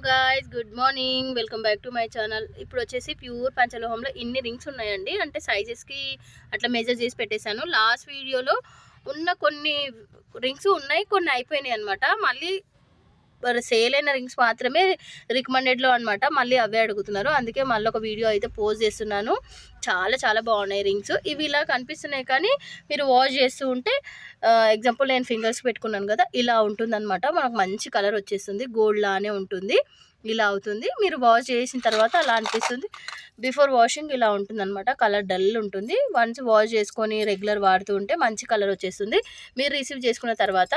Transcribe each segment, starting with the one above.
Guys, good morning. Welcome back to my channel. ఇప్పుడు వచ్చేసి pure పంచలోహంలో ఇన్ని రింగ్స్ ఉన్నాయండి. అంటే సైజెస్కి అట్లా మెజర్ చేసి పెట్టేశాను. లాస్ట్ వీడియోలో ఉన్న కొన్ని రింగ్స్ ఉన్నాయి, కొన్ని అయిపోయినాయి అనమాట. మళ్ళీ సేల్ అయిన రింగ్స్ మాత్రమే రికమెండెడ్లో అనమాట. మళ్ళీ అవే అడుగుతున్నారు, అందుకే మళ్ళీ ఒక వీడియో అయితే పోస్ట్ చేస్తున్నాను. చాలా చాలా బాగున్నాయి రింగ్స్. ఇవి ఇలా కనిపిస్తున్నాయి, కానీ మీరు వాష్ చేస్తూ ఉంటే ఎగ్జాంపుల్ నేను ఫింగర్స్ పెట్టుకున్నాను కదా, ఇలా ఉంటుందన్నమాట. మనకు మంచి కలర్ వచ్చేస్తుంది, గోల్డ్ లానే ఉంటుంది. ఇలా అవుతుంది. మీరు వాష్ చేసిన తర్వాత అలా అనిపిస్తుంది. బిఫోర్ వాషింగ్ ఇలా ఉంటుందన్నమాట, కలర్ డల్ ఉంటుంది. వన్స్ వాష్ చేసుకొని రెగ్యులర్ వాడుతూ ఉంటే మంచి కలర్ వచ్చేస్తుంది. మీరు రిసీవ్ చేసుకున్న తర్వాత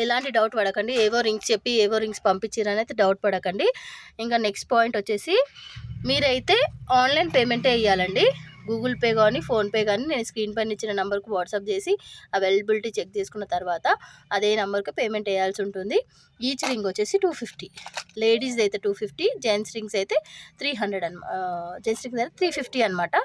ఎలాంటి డౌట్ పడకండి. ఏవో రింగ్స్ చెప్పి ఏవో రింగ్స్ పంపించారని అయితే డౌట్ పడకండి. ఇంకా నెక్స్ట్ పాయింట్ వచ్చేసి మీరైతే ఆన్లైన్ పేమెంటే వేయాలండి. గూగుల్ పే కానీ ఫోన్పే కానీ నేను స్క్రీన్ పైన ఇచ్చిన నెంబర్కి వాట్సాప్ చేసి అవైలబిలిటీ చెక్ చేసుకున్న తర్వాత అదే నెంబర్కి పేమెంట్ వేయాల్సి ఉంటుంది. ఈచ్ రింగ్ వచ్చేసి 250, లేడీస్ అయితే 250, జెంట్స్ రింగ్స్ అయితే 300 జెంట్స్ రింగ్స్ అయితే 350 అనమాట.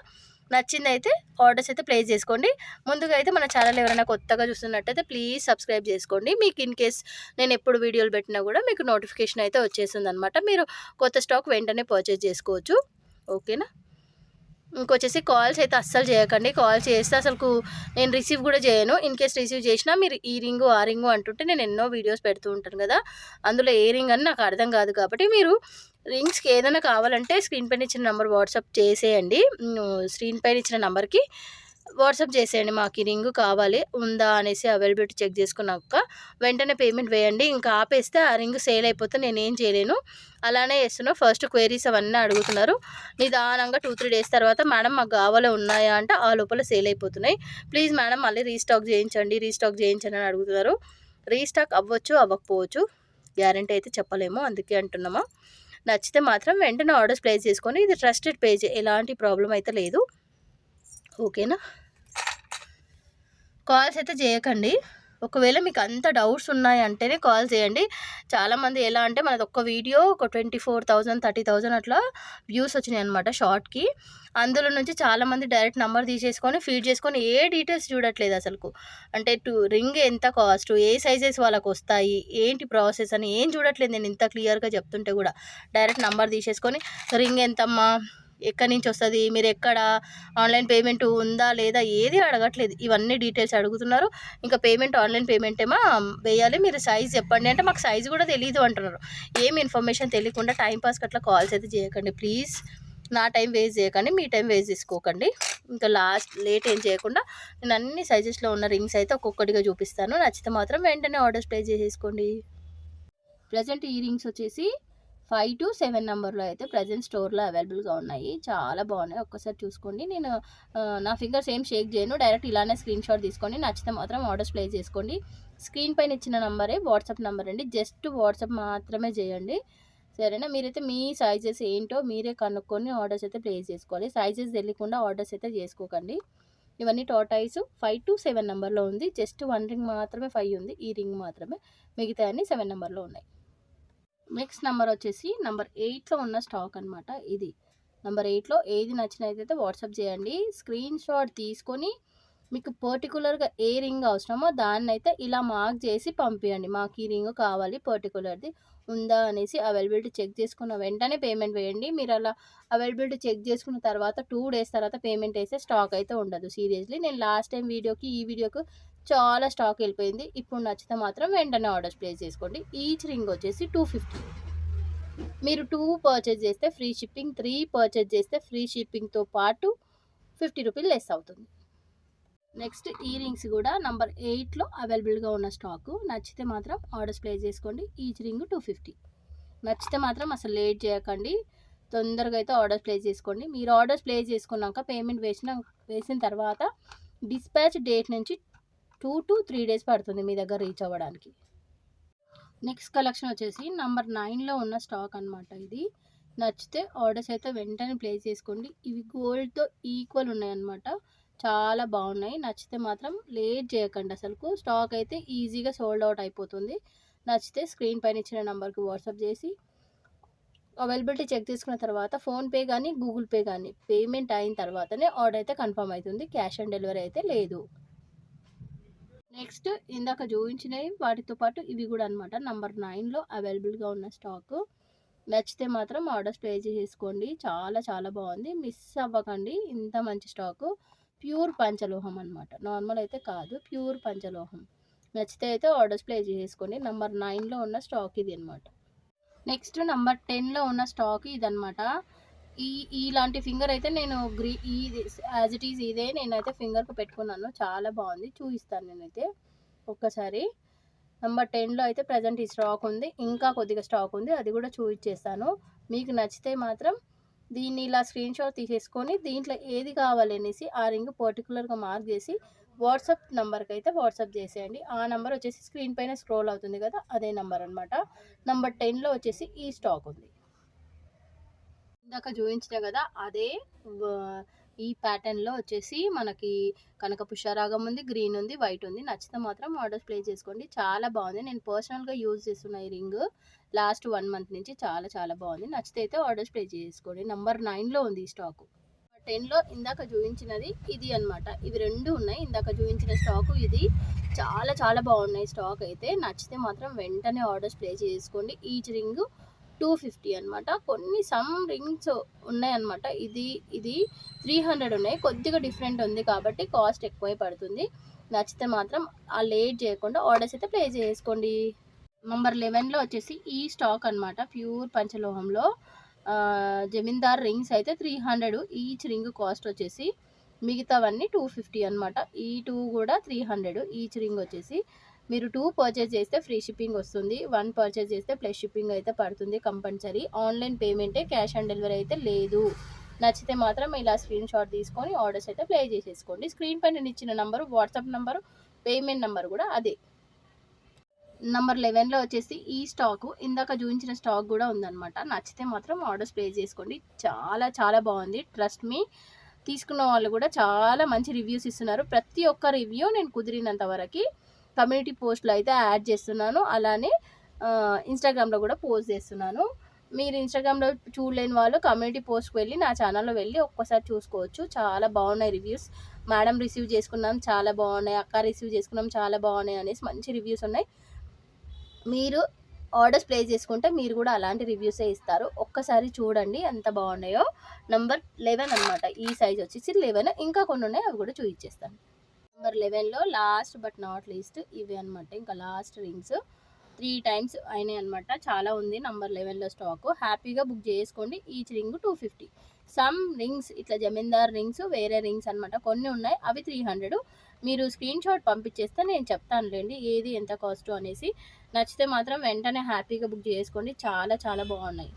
నచ్చింది అయితే ఆర్డర్స్ అయితే ప్లేస్ చేసుకోండి. ముందుగా అయితే మన ఛానల్ ఎవరైనా కొత్తగా చూస్తున్నట్టయితే ప్లీజ్ సబ్స్క్రైబ్ చేసుకోండి. మీకు ఇన్ కేస్ నేను ఎప్పుడు వీడియోలు పెట్టినా కూడా మీకు నోటిఫికేషన్ అయితే వచ్చేస్తుంది అనమాట. మీరు కొత్త స్టాక్ వెంటనే పర్చేజ్ చేసుకోవచ్చు. ఓకేనా. ఇంకొచ్చేసి కాల్స్ అయితే అస్సలు చేయకండి. కాల్ చేస్తే అసలు నేను రిసీవ్ కూడా చేయను. ఇన్ కేస్ రిసీవ్ చేసినా మీరు ఈ రింగు ఆ రింగు అంటుంటే నేను ఎన్నో వీడియోస్ పెడుతూ ఉంటాను కదా, అందులో ఏ రింగ్ అని నాకు అర్థం కాదు. కాబట్టి మీరు రింగ్స్కి ఏదైనా కావాలంటే స్క్రీన్ పైన ఇచ్చిన నెంబర్ వాట్సాప్ చేసేయండి. స్క్రీన్ పైన ఇచ్చిన నెంబర్కి వాట్సాప్ చేసేయండి, మాకు ఈ రింగు కావాలి ఉందా అనేసి అవైలబిలిటీ చెక్ చేసుకున్నాక వెంటనే పేమెంట్ వేయండి. ఇంకా ఆపేస్తే ఆ రింగ్ సేల్ అయిపోతే నేనేం చేయలేను. అలానే చేస్తున్నాను. ఫస్ట్ క్వైరీస్ అవన్నీ అడుగుతున్నారు. నిదానంగా 2-3 డేస్ తర్వాత మేడం మాకు కావాలో ఉన్నాయా అంటే ఆ లోపల సేల్ అయిపోతున్నాయి. ప్లీజ్ మేడం మళ్ళీ రీస్టాక్ చేయించండి అని అడుగుతున్నారు. రీస్టాక్ అవ్వచ్చు, అవ్వకపోవచ్చు, గ్యారంటీ అయితే చెప్పలేము, అందుకే అంటున్నామా. నచ్చితే మాత్రం వెంటనే ఆర్డర్స్ ప్లేస్ చేసుకొని, ఇది ట్రస్టెడ్ పేజ్, ఎలాంటి ప్రాబ్లం అయితే లేదు. ఓకేనా. కాల్స్ అయితే చేయకండి. ఒకవేళ మీకు అంత డౌట్స్ ఉన్నాయంటేనే కాల్ చేయండి. చాలామంది ఎలా అంటే మనది ఒక్క వీడియో ఒక 24,000 30,000 అట్లా వ్యూస్ వచ్చినాయి అనమాట షార్ట్కి. అందులో నుంచి చాలామంది డైరెక్ట్ నెంబర్ తీసేసుకొని ఫీడ్ చేసుకొని ఏ డీటెయిల్స్ చూడట్లేదు అసలు. అంటే రింగ్ ఎంత కాస్ట్, ఏ సైజెస్ వాళ్ళకు వస్తాయి, ఏంటి ప్రాసెస్ అని ఏం చూడట్లేదు. నేను ఇంత క్లియర్గా చెప్తుంటే కూడా డైరెక్ట్ నెంబర్ తీసేసుకొని రింగ్ ఎంతమ్మా, ఎక్కడి నుంచి వస్తుంది, మీరు ఎక్కడ, ఆన్లైన్ పేమెంట్ ఉందా లేదా, ఏది అడగట్లేదు. ఇవన్నీ డీటెయిల్స్ అడుగుతున్నారు. ఇంకా పేమెంట్ ఆన్లైన్ పేమెంట్ ఏమో వేయాలి, మీరు సైజ్ చెప్పండి అంటే మాకు సైజ్ కూడా తెలియదు అంటున్నారు. ఏం ఇన్ఫర్మేషన్ తెలియకుండా టైంపాస్కి అట్లా కాల్స్ అయితే చేయకండి ప్లీజ్. నా టైం వేస్ట్ చేయకండి, మీ టైం వేస్ట్ చేసుకోకండి. ఇంకా లేట్ ఏం చేయకుండా నేను అన్ని సైజెస్లో ఉన్న రింగ్స్ అయితే ఒక్కొక్కటిగా చూపిస్తాను. నచ్చితే మాత్రం వెంటనే ఆర్డర్స్ ప్లేస్ చేసేసుకోండి. ప్రజెంట్ ఈ రింగ్స్ వచ్చేసి 5 to 7 నెంబర్లో అయితే ప్రజెంట్ స్టోర్లో అవైలబుల్గా ఉన్నాయి. చాలా బాగున్నాయి, ఒక్కసారి చూసుకోండి. నేను నా ఫింగర్స్ ఏం షేక్ చేయను, డైరెక్ట్ ఇలానే స్క్రీన్ షాట్ తీసుకొని నచ్చితే మాత్రం ఆర్డర్స్ ప్లేస్ చేసుకోండి. స్క్రీన్ పైన ఇచ్చిన నెంబరే వాట్సాప్ నెంబర్ అండి, జస్ట్ వాట్సాప్ మాత్రమే చేయండి. సరేనా. మీరైతే మీ సైజెస్ ఏంటో మీరే కనుక్కొని ఆర్డర్స్ అయితే ప్లేస్ చేసుకోవాలి. సైజెస్ తెలియకుండా ఆర్డర్స్ అయితే చేసుకోకండి. ఇవన్నీ టాటాయిస్ 5 to 7 నెంబర్లో ఉంది. జస్ట్ 1 రింగ్ మాత్రమే 5 ఉంది, ఈ రింగ్ మాత్రమే, మిగతా అన్ని 7 నెంబర్లో ఉన్నాయి. నెక్స్ట్ నెంబర్ వచ్చేసి నెంబర్ 8లో ఉన్న స్టాక్ అనమాట. ఇది నెంబర్ 8లో ఏది నచ్చినైతే వాట్సాప్ చేయండి. స్క్రీన్ షాట్ తీసుకొని మీకు పర్టికులర్గా ఏ రింగ్ అవసరమో దాన్ని అయితే ఇలా మార్క్ చేసి పంపించండి. మాకు ఈ రింగ్ కావాలి, పర్టికులర్ది ఉందా అనేసి అవైలబిలిటీ చెక్ చేసుకున్న వెంటనే పేమెంట్ వేయండి. మీరు అలా అవైలబిలిటీ చెక్ చేసుకున్న తర్వాత 2 డేస్ తర్వాత పేమెంట్ వేస్తే స్టాక్ అయితే ఉండదు. సీరియస్లీ నేను లాస్ట్ టైం వీడియోకి ఈ వీడియోకి చాలా స్టాక్ వెళ్ళిపోయింది. ఇప్పుడు నచ్చితే మాత్రం వెంటనే ఆర్డర్స్ ప్లేస్ చేసుకోండి. ఈచ్ రింగ్ వచ్చేసి 250. మీరు 2 పర్చేజ్ చేస్తే ఫ్రీ షిప్పింగ్, 3 పర్చేజ్ చేస్తే ఫ్రీ షిప్పింగ్తో పాటు 50 రూపీలు లెస్ అవుతుంది. నెక్స్ట్ ఈ రింగ్స్ కూడా నెంబర్ 8లో అవైలబుల్గా ఉన్న స్టాకు. నచ్చితే మాత్రం ఆర్డర్స్ ప్లేస్ చేసుకోండి. Each ring 250. నచ్చితే మాత్రం అసలు లేట్ చేయకండి, తొందరగా అయితే ఆర్డర్స్ ప్లేస్ చేసుకోండి. మీరు ఆర్డర్స్ ప్లేస్ చేసుకున్నాక పేమెంట్ వేసిన తర్వాత డిస్పాచ్ డేట్ నుంచి 2 to 3 డేస్ పడుతుంది మీ దగ్గర రీచ్ అవ్వడానికి. నెక్స్ట్ కలెక్షన్ వచ్చేసి నెంబర్ 9లో ఉన్న స్టాక్ అనమాట. ఇది నచ్చితే ఆర్డర్స్ అయితే వెంటనే ప్లేస్ చేసుకోండి. ఇవి గోల్డ్తో ఈక్వల్ ఉన్నాయన్నమాట, చాలా బాగున్నాయి. నచ్చితే మాత్రం లేట్ చేయకండి, అసలు స్టాక్ అయితే ఈజీగా సోల్డ్ అవుట్ అయిపోతుంది. నచ్చితే స్క్రీన్ పైన ఇచ్చిన నెంబర్కి వాట్సాప్ చేసి అవైలబిలిటీ చెక్ చేసుకున్న తర్వాత ఫోన్పే కానీ గూగుల్ పే కానీ పేమెంట్ అయిన తర్వాతనే ఆర్డర్ అయితే కన్ఫర్మ్ అవుతుంది. క్యాష్ ఆన్ డెలివరీ అయితే లేదు. నెక్స్ట్ ఇందాక చూపించినవి వాటితో పాటు ఇవి కూడా అనమాట. నెంబర్ 9లో అవైలబుల్గా ఉన్న స్టాక్. నచ్చితే మాత్రం ఆర్డర్స్ ప్లేస్ చేసుకోండి. చాలా చాలా బాగుంది, మిస్ అవ్వకండి. ఇంత మంచి స్టాకు, ప్యూర్ పంచలోహం అనమాట, నార్మల్ అయితే కాదు, ప్యూర్ పంచలోహం. నచ్చితే అయితే ఆర్డర్స్ ప్లేస్ చేసుకోండి. నెంబర్ 9లో ఉన్న స్టాక్ ఇది అనమాట. నెక్స్ట్ నెంబర్ 10లో ఉన్న స్టాక్ ఇదనమాట. ఇలాంటి ఫింగర్ అయితే నేను ఇది యాజ్ ఇట్ ఈజ్ ఇదే నేనైతే ఫింగర్కి పెట్టుకున్నాను. చాలా బాగుంది, చూపిస్తాను నేనైతే ఒక్కసారి. నెంబర్ 10లో అయితే ప్రజెంట్ ఈ స్టాక్ ఉంది, ఇంకా కొద్దిగా స్టాక్ ఉంది, అది కూడా చూపించేస్తాను. మీకు నచ్చితే మాత్రం దీన్ని ఇలా స్క్రీన్ షాట్ తీసేసుకొని దీంట్లో ఏది కావాలనేసి ఆ రింగ్ పర్టికులర్గా మార్క్ చేసి వాట్సాప్ నెంబర్కి అయితే వాట్సాప్ చేసేయండి. ఆ నెంబర్ వచ్చేసి స్క్రీన్ పైన స్క్రోల్ అవుతుంది కదా, అదే నెంబర్ అనమాట. నెంబర్ 10లో వచ్చేసి ఈ స్టాక్ ఉంది. ఇందాక చూపించిన కదా అదే ఈ ప్యాటర్న్లో వచ్చేసి మనకి కనక పుష్యరాగం ఉంది, గ్రీన్ ఉంది, వైట్ ఉంది. నచ్చితే మాత్రం ఆర్డర్స్ ప్లేస్ చేసుకోండి. చాలా బాగుంది, నేను పర్సనల్గా యూజ్ చేస్తున్న ఈ రింగ్ లాస్ట్ 1 మంత్ నుంచి. చాలా చాలా బాగుంది. నచ్చితే అయితే ఆర్డర్స్ ప్లేస్ చేసుకోండి. నెంబర్ 9లో ఉంది ఈ స్టాకు. 10లో ఇందాక చూపించినది ఇది అనమాట. ఇవి 2 ఉన్నాయి. ఇందాక చూపించిన స్టాకు ఇది. చాలా చాలా బాగున్నాయి స్టాక్ అయితే. నచ్చితే మాత్రం వెంటనే ఆర్డర్స్ ప్లేస్ చేసుకోండి. ఈచ్ రింగ్ 250 అనమాట. కొన్ని సమ్ రింగ్స్ ఉన్నాయన్నమాట. ఇది 300 ఉన్నాయి. కొద్దిగా డిఫరెంట్ ఉంది కాబట్టి కాస్ట్ ఎక్కువే పడుతుంది. నచ్చితే మాత్రం ఆ లేట్ చేయకుండా ఆర్డర్స్ అయితే ప్లేస్ చేసుకోండి. నెంబర్ 11లో వచ్చేసి ఈ స్టాక్ అనమాట. ప్యూర్ పంచలోహంలో జమీందార్ రింగ్స్ అయితే 300 ఈచ్ రింగ్ కాస్ట్ వచ్చేసి. మిగతావన్నీ 250 అనమాట. ఈ 2 కూడా 300 ఈచ్ రింగ్ వచ్చేసి. మీరు 2 పర్చేజ్ చేస్తే ఫ్రీ షిప్పింగ్ వస్తుంది. 1 పర్చేజ్ చేస్తే ప్లస్ షిప్పింగ్ అయితే పడుతుంది కంపల్సరీ. ఆన్లైన్ పేమెంటే, క్యాష్ ఆన్ డెలివరీ అయితే లేదు. నచ్చితే మాత్రం ఇలా స్క్రీన్ షాట్ తీసుకొని ఆర్డర్స్ అయితే ప్లే చేసేసుకోండి. స్క్రీన్ పైన ఇచ్చిన number WhatsApp number, payment number కూడా అదే. నెంబర్ 11లో వచ్చేసి ఈ స్టాకు ఇందాక చూపించిన స్టాక్ కూడా ఉందన్నమాట. నచ్చితే మాత్రం ఆర్డర్స్ ప్లేస్ చేసుకోండి. చాలా చాలా బాగుంది, ట్రస్ట్ మీ. తీసుకున్న వాళ్ళు కూడా చాలా మంచి రివ్యూస్ ఇస్తున్నారు. ప్రతి ఒక్క రివ్యూ నేను కుదిరినంత వరకు కమ్యూనిటీ పోస్ట్లో అయితే యాడ్ చేస్తున్నాను. అలానే ఇన్స్టాగ్రామ్లో కూడా పోస్ట్ చేస్తున్నాను. మీరు ఇన్స్టాగ్రామ్లో చూడలేని వాళ్ళు కమ్యూనిటీ పోస్ట్కి వెళ్ళి నా ఛానల్లో వెళ్ళి ఒక్కసారి చూసుకోవచ్చు. చాలా బాగున్నాయి రివ్యూస్. మేడం రిసీవ్ చేసుకున్నాం, చాలా బాగున్నాయి. అక్క రిసీవ్ చేసుకున్నాం, చాలా బాగున్నాయి అనేసి మంచి రివ్యూస్ ఉన్నాయి. మీరు ఆర్డర్స్ ప్లేస్ చేసుకుంటే మీరు కూడా అలాంటి రివ్యూసే ఇస్తారు. ఒక్కసారి చూడండి ఎంత బాగున్నాయో. నెంబర్ 11 అనమాట. ఈ సైజ్ వచ్చేసి 11. ఇంకా కొన్ని ఉన్నాయి, అవి కూడా చూపించేస్తాను. నెంబర్ 11లో లాస్ట్ బట్ నాట్ లీస్ట్ ఇవి అనమాట. ఇంకా లాస్ట్ రింగ్స్ 3 టైమ్స్ అయినాయి అనమాట. చాలా ఉంది నెంబర్ 11లో స్టాక్. హ్యాపీగా బుక్ చేసుకోండి. Each ring 250. సమ్ రింగ్స్ ఇట్లా జమీందార్ రింగ్స్ వేరే రింగ్స్ అనమాట. కొన్ని ఉన్నాయి, అవి 300. మీరు స్క్రీన్ షాట్ పంపించేస్తే నేను చెప్తానులేండి ఏది ఎంత కాస్ట్ అనేసి. నచ్చితే మాత్రం వెంటనే హ్యాపీగా బుక్ చేసుకోండి. చాలా చాలా బాగున్నాయి.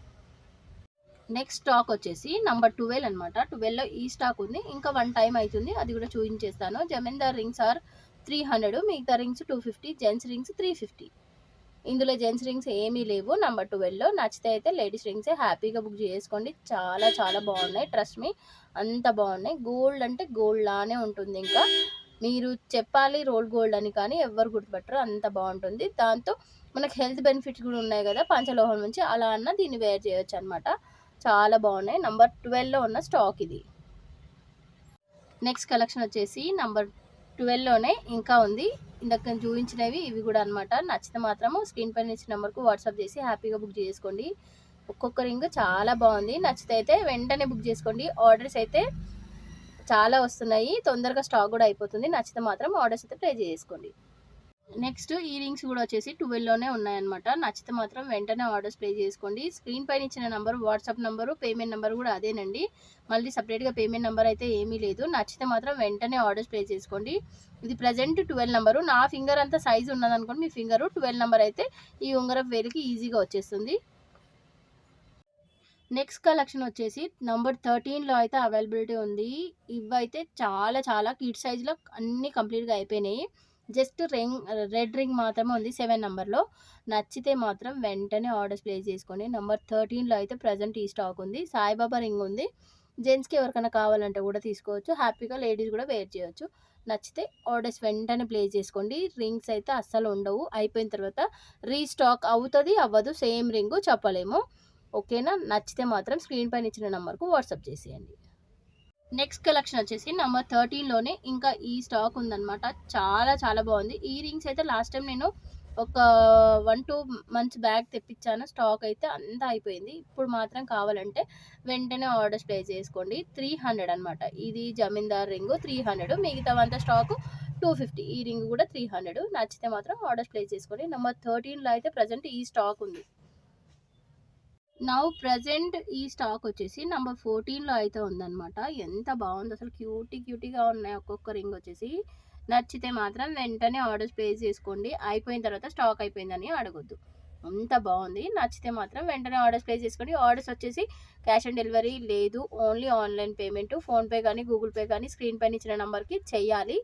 నెక్స్ట్ స్టాక్ వచ్చేసి నెంబర్ 12 అనమాట. 12లో ఈ స్టాక్ ఉంది. ఇంకా 1 టైం అవుతుంది, అది కూడా చూపించేస్తాను. జమీందార్ రింగ్స్ ఆర్ 300, మిగతా రింగ్స్ 250, జెంట్స్ రింగ్స్ 350. ఇందులో జెంట్స్ రింగ్స్ ఏమీ లేవు నెంబర్ 12లో. నచ్చితే అయితే లేడీస్ రింగ్సే హ్యాపీగా బుక్ చేసుకోండి. చాలా చాలా బాగున్నాయి, ట్రస్ట్ మీ. అంత బాగున్నాయి. గోల్డ్ అంటే గోల్డ్ లానే ఉంటుంది. ఇంకా మీరు చెప్పాలి రోల్ గోల్డ్ అని, కానీ ఎవరు గుర్తుపట్టరు, అంత బాగుంటుంది. దాంతో మనకు హెల్త్ బెనిఫిట్స్ కూడా ఉన్నాయి కదా పంచలోహం నుంచి, అలా అన్న దీన్ని వేర్ చేయొచ్చు అనమాట. చాలా బాగున్నాయి. నెంబర్ 12లో ఉన్న స్టాక్ ఇది. నెక్స్ట్ కలెక్షన్ వచ్చేసి నెంబర్ 12లోనే ఇంకా ఉంది. ఇందాక చూపించినవి ఇవి కూడా అనమాట. నచ్చితే మాత్రము స్క్రీన్ పైన ఇచ్చిన నెంబర్కు వాట్సాప్ చేసి హ్యాపీగా బుక్ చేసుకోండి. ఒక్కొక్క రింగ్ చాలా బాగుంది. నచ్చితే అయితే వెంటనే బుక్ చేసుకోండి. ఆర్డర్స్ అయితే చాలా వస్తున్నాయి, తొందరగా స్టాక్ కూడా అయిపోతుంది. నచ్చితే మాత్రం ఆర్డర్స్ అయితే ప్లేస్ చేసుకోండి. నెక్స్ట్ ఈ రింగ్స్ కూడా వచ్చేసి 12లోనే ఉన్నాయన్నమాట. నచ్చితే మాత్రం వెంటనే ఆర్డర్స్ ప్లేస్ చేసుకోండి. స్క్రీన్ పైన ఇచ్చిన number WhatsApp number, payment number కూడా అదేనండి. మళ్ళీ సపరేట్గా పేమెంట్ నెంబర్ అయితే ఏమీ లేదు. నచ్చితే మాత్రం వెంటనే ఆర్డర్స్ ప్లేస్ చేసుకోండి. ఇది ప్రజెంట్ 12 నెంబరు. నా ఫింగర్ అంతా సైజు ఉన్నదనుకోండి, మీ ఫింగరు 12 నెంబర్ అయితే ఈ ఉంగరపు వేలికి ఈజీగా వచ్చేస్తుంది. నెక్స్ట్ కలెక్షన్ వచ్చేసి నెంబర్ 13లో అయితే అవైలబిలిటీ ఉంది. ఇవైతే చాలా చాలా కిడ్ సైజులో అన్నీ కంప్లీట్గా అయిపోయినాయి. జస్ట్ రెడ్ రింగ్ మాత్రమే ఉంది 7 నెంబర్లో. నచ్చితే మాత్రం వెంటనే ఆర్డర్స్ ప్లేస్ చేసుకోండి. నెంబర్ 13లో అయితే ప్రజెంట్ ఈ స్టాక్ ఉంది. సాయిబాబా రింగ్ ఉంది. జెంట్స్కి ఎవరికైనా కావాలంటే కూడా తీసుకోవచ్చు. హ్యాపీగా లేడీస్ కూడా వేర్ చేయొచ్చు. నచ్చితే ఆర్డర్స్ వెంటనే ప్లేస్ చేసుకోండి. రింగ్స్ అయితే అస్సలు ఉండవు. అయిపోయిన తర్వాత రీస్టాక్ అవుతుంది అవ్వదు, సేమ్ రింగు చెప్పలేము. ఓకేనా? నచ్చితే మాత్రం స్క్రీన్ పైన ఇచ్చిన నెంబర్కు వాట్సాప్ చేసేయండి. నెక్స్ట్ కలెక్షన్ వచ్చేసి నెంబర్ 13లోనే ఇంకా ఈ స్టాక్ ఉందన్నమాట. చాలా చాలా బాగుంది. ఈ రింగ్స్ అయితే లాస్ట్ టైం నేను ఒక 1-2 మంత్స్ బ్యాక్ తెప్పించాను. స్టాక్ అయితే అంతా అయిపోయింది. ఇప్పుడు మాత్రం కావాలంటే వెంటనే ఆర్డర్స్ ప్లేస్ చేసుకోండి. 300 అనమాట. ఇది జమీందార్ రింగు 300, మిగతావంతా స్టాకు 250. ఈ రింగ్ కూడా 300. నచ్చితే మాత్రం ఆర్డర్స్ ప్లేస్ చేసుకోండి. నెంబర్ 13లో అయితే ప్రజెంట్ ఈ స్టాక్ ఉంది. నౌ ప్రజెంట్ ఈ స్టాక్ వచ్చేసి నెంబర్ 14లో అయితే ఉందన్నమాట. ఎంత బాగుంది అసలు, క్యూటీగా ఉన్నాయి ఒక్కొక్క రింగ్ వచ్చేసి. నచ్చితే మాత్రం వెంటనే ఆర్డర్స్ ప్లేస్ చేసుకోండి. అయిపోయిన తర్వాత స్టాక్ అయిపోయిందని అడగొద్దు. అంత బాగుంది. నచ్చితే మాత్రం వెంటనే ఆర్డర్స్ ప్లేస్ చేసుకోండి. ఆర్డర్స్ వచ్చేసి క్యాష్ ఆన్ డెలివరీ లేదు, ఓన్లీ ఆన్లైన్ పేమెంట్. ఫోన్పే కానీ గూగుల్ పే కానీ స్క్రీన్ పైన ఇచ్చిన నెంబర్కి చెయ్యాలి.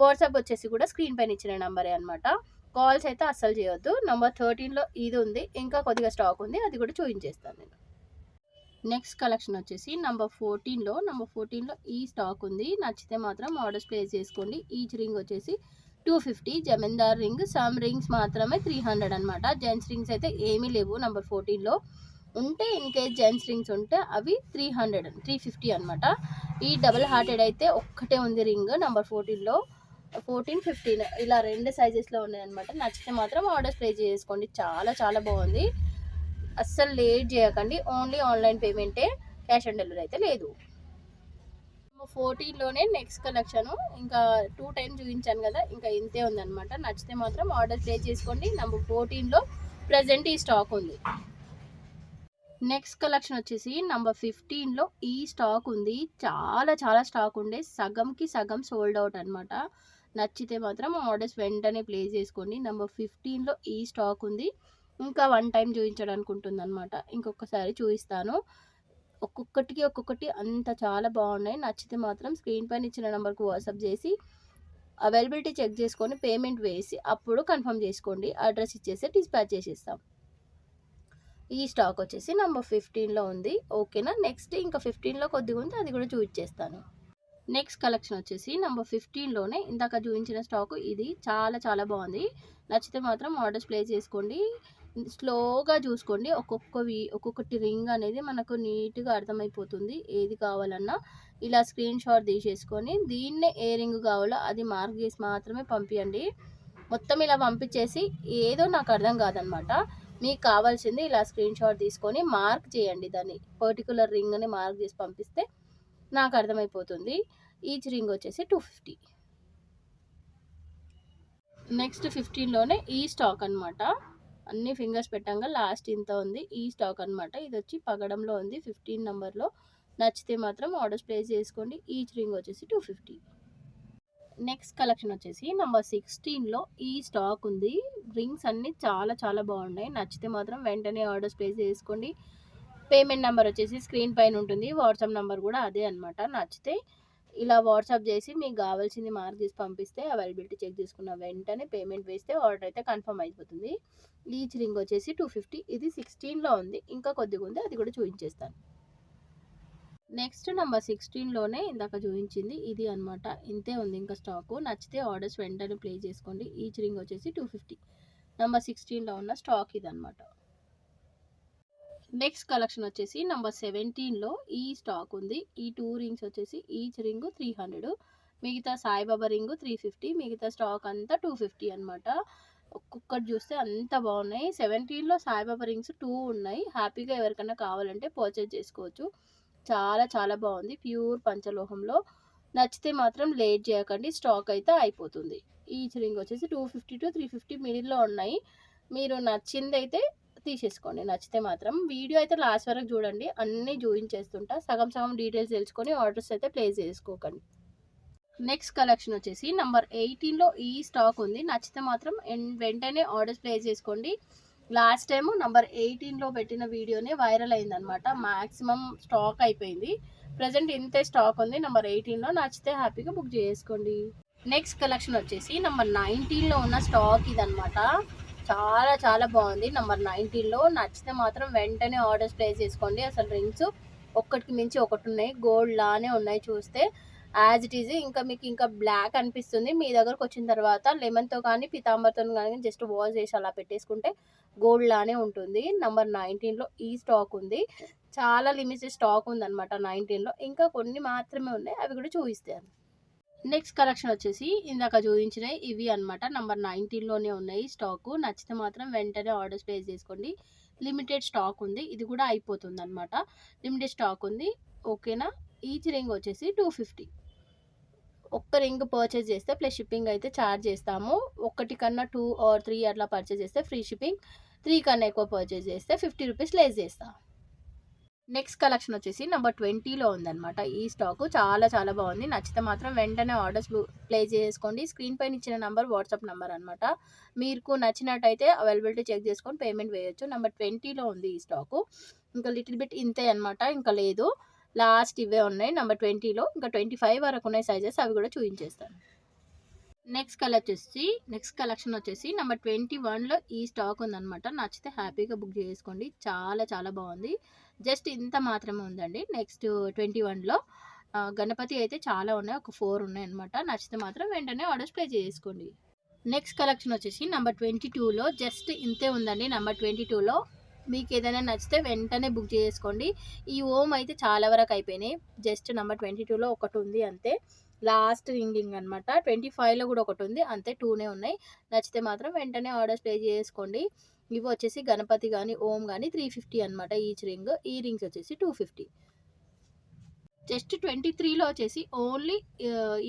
వాట్సాప్ వచ్చేసి కూడా స్క్రీన్ పైన ఇచ్చిన నెంబరే అనమాట. కాల్స్ అయితే అస్సలు చేయొద్దు. నెంబర్ 13లో ఇది ఉంది, ఇంకా కొద్దిగా స్టాక్ ఉంది, అది కూడా చూపించేస్తాను నేను. నెక్స్ట్ కలెక్షన్ వచ్చేసి నెంబర్ 14లో ఈ స్టాక్ ఉంది. నచ్చితే మాత్రం ఆర్డర్స్ ప్లేస్ చేసుకోండి. ఈచ్ రింగ్ వచ్చేసి 250. జమీందార్ రింగ్, సమ్ రింగ్స్ మాత్రమే 300 అనమాట. జెంట్స్ రింగ్స్ అయితే ఏమీ లేవు నెంబర్ 14లో. ఉంటే ఇన్ కేస్ జెంట్స్ రింగ్స్ ఉంటే అవి 350 అనమాట. ఈ డబుల్ హార్టెడ్ అయితే ఒక్కటే ఉంది రింగ్ నెంబర్ 14లో. 14, 15 ఇలా 2 సైజెస్లో ఉన్నాయన్నమాట. నచ్చితే మాత్రం ఆర్డర్స్ ప్లేస్ చేసుకోండి. చాలా బాగుంది. అస్సలు లేట్ చేయకండి. ఓన్లీ ఆన్లైన్ పేమెంటే, క్యాష్ ఆన్ డెలివరీ అయితే లేదు. 14లోనే నెక్స్ట్ కలెక్షన్. ఇంకా 2 టైమ్స్ చూపించాను కదా, ఇంకా ఇంతే ఉందన్నమాట. నచ్చితే మాత్రం ఆర్డర్ ప్లేస్ చేసుకోండి. నెంబర్ 14లో ప్రజెంట్ ఈ స్టాక్ ఉంది. నెక్స్ట్ కలెక్షన్ వచ్చేసి నెంబర్ 15లో ఈ స్టాక్ ఉంది. చాలా స్టాక్ ఉండే, సగంకి సగం సోల్డ్ అవుట్ అనమాట. నచ్చితే మాత్రం ఆర్డర్స్ వెంటనే ప్లేస్ చేసుకోండి. నెంబర్ 15లో ఈ స్టాక్ ఉంది. ఇంకా 1 టైం చూపించడానికి ఉంటుంది అనమాట. ఇంకొకసారి చూపిస్తాను. ఒక్కొక్కటి అంత చాలా బాగున్నాయి. నచ్చితే మాత్రం స్క్రీన్ పైన ఇచ్చిన నెంబర్కి వాట్సాప్ చేసి అవైలబిలిటీ చెక్ చేసుకొని పేమెంట్ వేసి అప్పుడు కన్ఫర్మ్ చేసుకోండి. అడ్రస్ ఇచ్చేసి డిస్పాచ్ చేసేస్తాం. ఈ స్టాక్ వచ్చేసి నెంబర్ 15లో ఉంది. ఓకేనా. నెక్స్ట్ ఇంకా 15లో కొద్దిగా ఉంది, అది కూడా చూపించేస్తాను. నెక్స్ట్ కలెక్షన్ వచ్చేసి నెంబర్ 15లోనే ఇందాక చూపించిన స్టాక్. ఇది చాలా బాగుంది. నచ్చితే మాత్రం ఆర్డర్స్ ప్లేస్ చేసుకోండి. స్లోగా చూసుకోండి. ఒక్కొక్కటి రింగ్ అనేది మనకు నీట్గా అర్థమైపోతుంది. ఏది కావాలన్నా ఇలా స్క్రీన్ షాట్ తీసేసుకొని దీన్నే ఏ రింగ్ కావాలో అది మార్క్ చేసి మాత్రమే పంపించండి. మొత్తం ఇలా పంపించేసి ఏదో నాకు అర్థం కాదనమాట. మీకు కావాల్సింది ఇలా స్క్రీన్ షాట్ తీసుకొని మార్క్ చేయండి. దాన్ని పర్టికులర్ రింగ్ని మార్క్ చేసి పంపిస్తే నాకు అర్థమైపోతుంది. ఈచ్ రింగ్ వచ్చేసి 250. నెక్స్ట్ 15లోనే ఈ స్టాక్ అనమాట. అన్ని ఫింగర్స్ పెట్టంగా లాస్ట్ ఇంత ఉంది. ఈ స్టాక్ అనమాట. ఇది వచ్చి పగడంలో ఉంది 15 నెంబర్లో. నచ్చితే మాత్రం ఆర్డర్స్ ప్లేస్ చేసుకోండి. ఈచ్ రింగ్ వచ్చేసి 250. నెక్స్ట్ కలెక్షన్ వచ్చేసి నెంబర్ 16లో ఈ స్టాక్ ఉంది. రింగ్స్ అన్ని చాలా బాగున్నాయి. నచ్చితే మాత్రం వెంటనే ఆర్డర్స్ ప్లేస్ చేసుకోండి. పేమెంట్ నెంబర్ వచ్చేసి స్క్రీన్ పైన ఉంటుంది. వాట్సాప్ నెంబర్ కూడా అదే అనమాట. నచ్చితే ఇలా వాట్సాప్ చేసి మీకు కావాల్సింది మార్క్ చేసి పంపిస్తే అవైలబిలిటీ చెక్ చేసుకున్న వెంటనే పేమెంట్ వేస్తే ఆర్డర్ అయితే కన్ఫర్మ్ అయిపోతుంది. ఈచ్ రింగ్ వచ్చేసి 250. ఇది 16లో ఉంది, ఇంకా కొద్దిగా ఉంది, అది కూడా చూపించేస్తాను. నెక్స్ట్ నెంబర్ 16లోనే ఇందాక చూపించింది ఇది అనమాట. ఇంతే ఉంది ఇంకా స్టాకు. నచ్చితే ఆర్డర్స్ వెంటనే ప్లేస్ చేసుకోండి. ఈచ్ రింగ్ వచ్చేసి 250. నెంబర్ 16లో ఉన్న స్టాక్ ఇది అనమాట. నెక్స్ట్ కలెక్షన్ వచ్చేసి నెంబర్ 17లో ఈ స్టాక్ ఉంది. ఈ 2 రింగ్స్ వచ్చేసి ఈచ్ రింగ్ 300. మిగతా సాయిబాబా రింగ్ 350. మిగతా స్టాక్ అంతా 250 అనమాట. ఒక్కొక్కటి చూస్తే అంత బాగున్నాయి. 17లో సాయిబాబా రింగ్స్ 2 ఉన్నాయి. హ్యాపీగా ఎవరికైనా కావాలంటే పర్చేజ్ చేసుకోవచ్చు. చాలా బాగుంది. ప్యూర్ పంచలోహంలో. నచ్చితే మాత్రం లేట్ చేయకండి, స్టాక్ అయితే అయిపోతుంది. ఈచ్ రింగ్ వచ్చేసి 250 to 350 మిడిల్లో ఉన్నాయి. మీరు నచ్చింది అయితే తీసేసుకోండి. నచ్చితే మాత్రం వీడియో అయితే లాస్ట్ వరకు చూడండి. అన్నీ చూపించేస్తుంటా. సగం డీటెయిల్స్ తెలుసుకొని ఆర్డర్స్ అయితే ప్లేస్ చేసుకోకండి. నెక్స్ట్ కలెక్షన్ వచ్చేసి నెంబర్ 18లో ఈ స్టాక్ ఉంది. నచ్చితే మాత్రం వెంటనే ఆర్డర్స్ ప్లేస్ చేసుకోండి. లాస్ట్ టైము నెంబర్ 18లో పెట్టిన వీడియోనే వైరల్ అయిందనమాట. మ్యాక్సిమం స్టాక్ అయిపోయింది. ప్రజెంట్ ఇంతే స్టాక్ ఉంది నెంబర్ 18లో. నచ్చితే హ్యాపీగా బుక్ చేసుకోండి. నెక్స్ట్ కలెక్షన్ వచ్చేసి నెంబర్ 19లో ఉన్న స్టాక్ ఇదనమాట. చాలా బాగుంది. నెంబర్ 19లో. నచ్చితే మాత్రం వెంటనే ఆర్డర్స్ ప్లేస్ చేసుకోండి. అసలు రింగ్స్ ఒక్కటికి మించి ఒకటి ఉన్నాయి. గోల్డ్ లానే ఉన్నాయి చూస్తే యాజ్ ఇట్ ఈజ్. ఇంకా బ్లాక్ అనిపిస్తుంది. మీ దగ్గరకు వచ్చిన తర్వాత లెమన్తో కానీ పితాంబర్తో కానీ జస్ట్ వాష్ చేసి అలా పెట్టేసుకుంటే గోల్డ్ లానే ఉంటుంది. నెంబర్ 19లో ఈ స్టాక్ ఉంది. చాలా లిమిటెడ్ స్టాక్ ఉందన్నమాట 19లో. ఇంకా కొన్ని మాత్రమే ఉన్నాయి, అవి కూడా చూపిస్తాను. నెక్స్ట్ కలెక్షన్ వచ్చేసి ఇందాక చూపించినవి ఇవి అనమాట. నంబర్ 19లోనే ఉన్నాయి స్టాకు. నచ్చితే మాత్రం వెంటనే ఆర్డర్స్ ప్లేస్ చేసుకోండి. లిమిటెడ్ స్టాక్ ఉంది. ఇది కూడా అయిపోతుంది అనమాట. లిమిటెడ్ స్టాక్ ఉంది. ఓకేనా. ఈచ్ రింగ్ వచ్చేసి 250. ఒక్క రింగ్ పర్చేస్ చేస్తే ప్లస్ షిప్పింగ్ అయితే ఛార్జ్ చేస్తాము. ఒకటి కన్నా 2 ఆర్ 3 అట్లా పర్చేస్ చేస్తే ఫ్రీ షిప్పింగ్. 3 కన్నా ఎక్కువ పర్చేస్ చేస్తే 50 రూపీస్ లెస్ చేస్తాం. నెక్స్ట్ కలెక్షన్ వచ్చేసి నెంబర్ 20లో ఉందన్నమాట. ఈ స్టాకు చాలా చాలా బాగుంది. నచ్చితే మాత్రం వెంటనే ఆర్డర్స్ ప్లేస్ చేసుకోండి. స్క్రీన్ పైన ఇచ్చిన నెంబర్ వాట్సాప్ నెంబర్ అనమాట. మీకు నచ్చినట్టయితే అవైలబిలిటీ చెక్ చేసుకొని పేమెంట్ వేయొచ్చు. నెంబర్ 20లో ఉంది ఈ స్టాకు. ఇంకా లిటిల్ బిట్ ఇంతే అనమాట, ఇంకా లేదు. లాస్ట్ ఇవే ఉన్నాయి నెంబర్ 20లో. ఇంకా 25 వరకు ఉన్నాయి సైజెస్, అవి కూడా చూపించేస్తాను. నెక్స్ట్ కలెక్షన్ వచ్చేసి నెంబర్ 21లో ఈ స్టాక్ ఉందన్నమాట. నచ్చితే హ్యాపీగా బుక్ చేసుకోండి. చాలా చాలా బాగుంది. జస్ట్ ఇంత మాత్రమే ఉందండి. నెక్స్ట్ 21లో గణపతి అయితే చాలా ఉన్నాయి, ఒక 4 ఉన్నాయి అనమాట. నచ్చితే మాత్రం వెంటనే ఆర్డర్స్ ప్లేస్ చేసుకోండి. నెక్స్ట్ కలెక్షన్ వచ్చేసి నెంబర్ 22లో జస్ట్ ఇంతే ఉందండి. నెంబర్ 22లో మీకు ఏదైనా నచ్చితే వెంటనే బుక్ చేసుకోండి. ఈ ఓమ్ అయితే చాలా వరకు అయిపోయినాయి. జస్ట్ నెంబర్ 22లో ఒకటి ఉంది అంతే, లాస్ట్ రింగింగ్ అనమాట. 25లో కూడా ఒకటి ఉంది అంతే, 2నే ఉన్నాయి. నచ్చితే మాత్రం వెంటనే ఆర్డర్స్ ప్లేస్ చేసుకోండి. ఇవి వచ్చేసి గణపతి కానీ ఓం కానీ 350 అనమాట ఈచ్ రింగ్. ఈ రింగ్స్ వచ్చేసి 250. జస్ట్ 23లో వచ్చేసి ఓన్లీ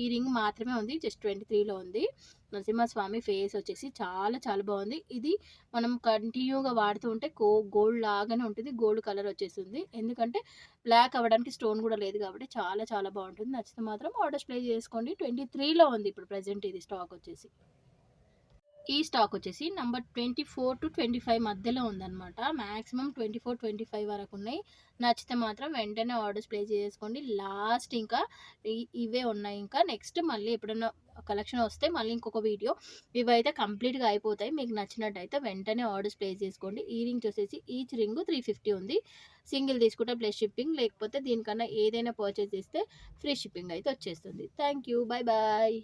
ఈ రింగ్ మాత్రమే ఉంది. జస్ట్ 23లో ఉంది. నరసింహస్వామి ఫేస్ వచ్చేసి చాలా చాలా బాగుంది. ఇది మనం కంటిన్యూగా వాడుతూ ఉంటే గోల్డ్ లాగానే ఉంటుంది. గోల్డ్ కలర్ వచ్చేసింది, ఎందుకంటే బ్లాక్ అవ్వడానికి స్టోన్ కూడా లేదు కాబట్టి చాలా చాలా బాగుంటుంది. నచ్చితే మాత్రం ఆర్డర్స్ ప్లేస్ చేసుకోండి. 23లో ఉంది ఇప్పుడు ప్రజెంట్ ఇది స్టాక్ వచ్చేసి. ఈ స్టాక్ వచ్చేసి నంబర్ 24 to 25 మధ్యలో ఉందన్నమాట. మ్యాక్సిమం 24, 25 వరకు ఉన్నాయి. నచ్చితే మాత్రం వెంటనే ఆర్డర్స్ ప్లేస్ చేసుకోండి. లాస్ట్ ఇంకా ఇవే ఉన్నాయి. ఇంకా నెక్స్ట్ మళ్ళీ ఎప్పుడైనా కలెక్షన్ వస్తే మళ్ళీ ఇంకొక వీడియో. ఇవైతే కంప్లీట్గా అయిపోతాయి. మీకు నచ్చినట్టయితే వెంటనే ఆర్డర్స్ ప్లేస్ చేసుకోండి. ఈ రింగ్స్ వచ్చేసి ఈచ్ రింగ్ 350 ఉంది. సింగిల్ తీసుకుంటే ప్లస్ షిప్పింగ్, లేకపోతే దీనికన్నా ఏదైనా పర్చేస్ చేస్తే ఫ్రీ షిప్పింగ్ అయితే వచ్చేస్తుంది. Thank you. Bye bye.